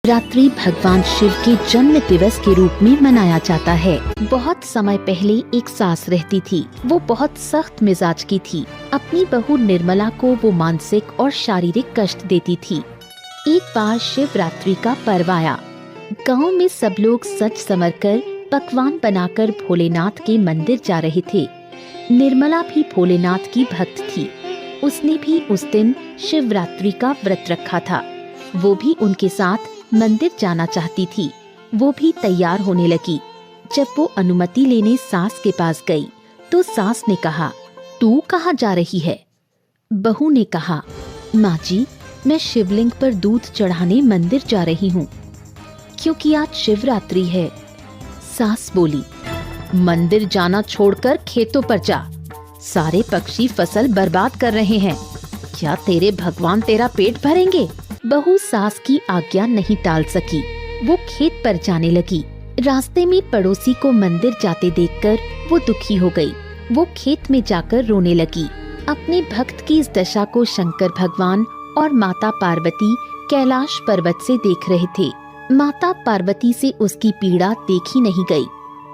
रात्रि भगवान शिव के जन्म दिवस के रूप में मनाया जाता है। बहुत समय पहले एक सास रहती थी। वो बहुत सख्त मिजाज की थी। अपनी बहू निर्मला को वो मानसिक और शारीरिक कष्ट देती थी। एक बार शिवरात्रि का पर्व आया। गांव में सब लोग सज संवर कर पकवान बनाकर भोलेनाथ के मंदिर जा रहे थे। निर्मला भी भोलेनाथ की भक्त थी। उसने भी उस दिन शिवरात्रि का व्रत रखा था। वो भी उनके साथ मंदिर जाना चाहती थी। वो भी तैयार होने लगी। जब वो अनुमति लेने सास के पास गई तो सास ने कहा, तू कहाँ जा रही है? बहू ने कहा, माँ जी, मैं शिवलिंग पर दूध चढ़ाने मंदिर जा रही हूँ, क्योंकि आज शिवरात्रि है। सास बोली, मंदिर जाना छोड़कर खेतों पर जा। सारे पक्षी फसल बर्बाद कर रहे हैं। क्या तेरे भगवान तेरा पेट भरेंगे? बहू सास की आज्ञा नहीं टाल सकी। वो खेत पर जाने लगी। रास्ते में पड़ोसी को मंदिर जाते देखकर वो दुखी हो गई। वो खेत में जाकर रोने लगी। अपने भक्त की इस दशा को शंकर भगवान और माता पार्वती कैलाश पर्वत से देख रहे थे। माता पार्वती से उसकी पीड़ा देखी नहीं गई।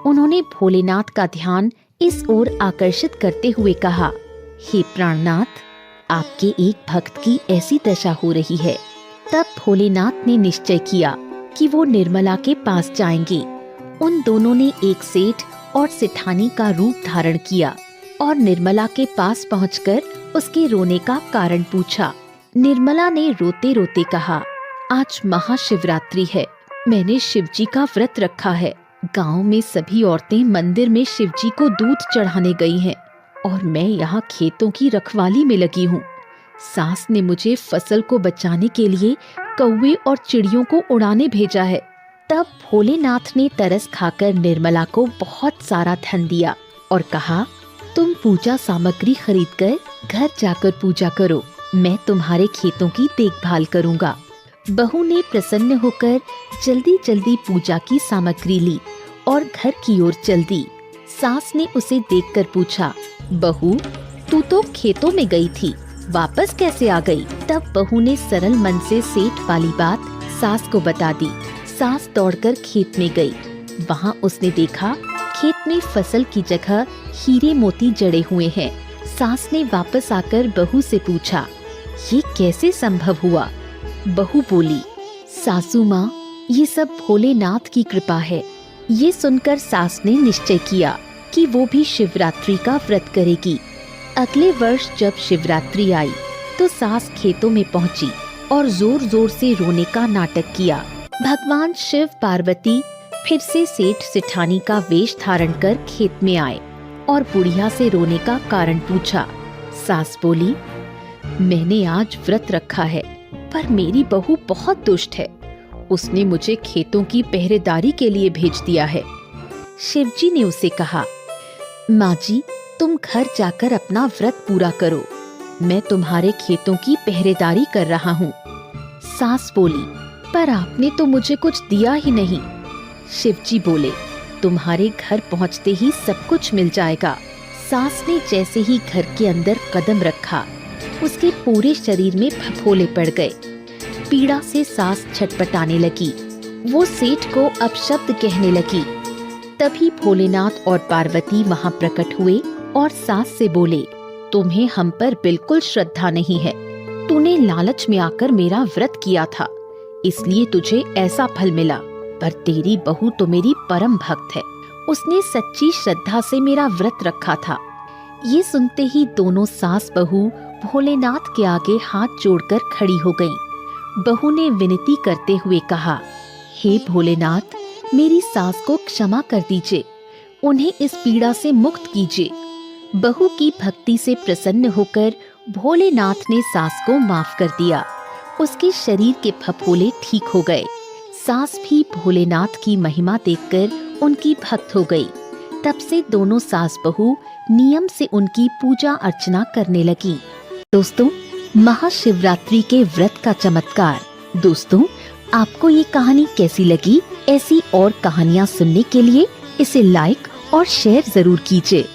उन्होंने भोलेनाथ का ध्यान इस ओर आकर्षित करते हुए कहा, हे प्राणनाथ, आपके एक भक्त की ऐसी दशा हो रही है। तब भोलेनाथ ने निश्चय किया कि वो निर्मला के पास जाएंगे। उन दोनों ने एक सेठ और सेठानी का रूप धारण किया और निर्मला के पास पहुंचकर उसके रोने का कारण पूछा। निर्मला ने रोते रोते कहा, आज महाशिवरात्रि है। मैंने शिवजी का व्रत रखा है। गांव में सभी औरतें मंदिर में शिवजी को दूध चढ़ाने गई हैं और मैं यहाँ खेतों की रखवाली में लगी हूँ। सास ने मुझे फसल को बचाने के लिए कौवे और चिड़ियों को उड़ाने भेजा है। तब भोलेनाथ ने तरस खाकर निर्मला को बहुत सारा धन दिया और कहा, तुम पूजा सामग्री खरीदकर घर जाकर पूजा करो। मैं तुम्हारे खेतों की देखभाल करूँगा। बहू ने प्रसन्न होकर जल्दी जल्दी पूजा की सामग्री ली और घर की ओर चल दी। सास ने उसे देखकर पूछा, बहू, तू तो खेतों में गई थी, वापस कैसे आ गई? तब बहू ने सरल मन से सेठ वाली बात सास को बता दी। सास दौड़कर खेत में गई। वहाँ उसने देखा खेत में फसल की जगह हीरे मोती जड़े हुए हैं। सास ने वापस आकर बहू से पूछा, ये कैसे संभव हुआ? बहू बोली, सासू माँ, ये सब भोलेनाथ की कृपा है। ये सुनकर सास ने निश्चय किया कि वो भी शिवरात्रि का व्रत करेगी। अगले वर्ष जब शिवरात्रि आई तो सास खेतों में पहुंची और जोर जोर से रोने का नाटक किया। भगवान शिव पार्वती फिर से सेठ सेठानी का वेश धारण कर खेत में आए और बुढ़िया से रोने का कारण पूछा। सास बोली, मैंने आज व्रत रखा है, पर मेरी बहू बहुत दुष्ट है। उसने मुझे खेतों की पहरेदारी के लिए भेज दिया है। शिवजी ने उसे कहा, माँ जी, तुम घर जाकर अपना व्रत पूरा करो। मैं तुम्हारे खेतों की पहरेदारी कर रहा हूँ। सास बोली, पर आपने तो मुझे कुछ दिया ही नहीं। शिवजी बोले, तुम्हारे घर पहुँचते ही सब कुछ मिल जाएगा। सास ने जैसे ही घर के अंदर कदम रखा, उसके पूरे शरीर में फफोले पड़ गए। पीड़ा से सास छटपटाने लगी। वो सेठ को अपशब्द कहने लगी। तभी भोलेनाथ और पार्वती वहाँ प्रकट हुए और सास से बोले, तुम्हें हम पर बिल्कुल श्रद्धा नहीं है। तूने लालच में आकर मेरा व्रत किया था, इसलिए तुझे ऐसा फल मिला। पर तेरी बहू तो मेरी परम भक्त है। उसने सच्ची श्रद्धा से मेरा व्रत रखा था। ये सुनते ही दोनों सास बहू भोलेनाथ के आगे हाथ जोड़कर खड़ी हो गईं। बहू ने विनती करते हुए कहा, हे भोलेनाथ, मेरी सास को क्षमा कर दीजिए। उन्हें इस पीड़ा से मुक्त कीजिए। बहू की भक्ति से प्रसन्न होकर भोलेनाथ ने सास को माफ कर दिया। उसके शरीर के फफोले ठीक हो गए। सास भी भोलेनाथ की महिमा देखकर उनकी भक्त हो गई। तब से दोनों सास बहू नियम से उनकी पूजा अर्चना करने लगी। दोस्तों, महाशिवरात्रि के व्रत का चमत्कार। दोस्तों, आपको ये कहानी कैसी लगी? ऐसी और कहानियाँ सुनने के लिए इसे लाइक और शेयर जरूर कीजिए।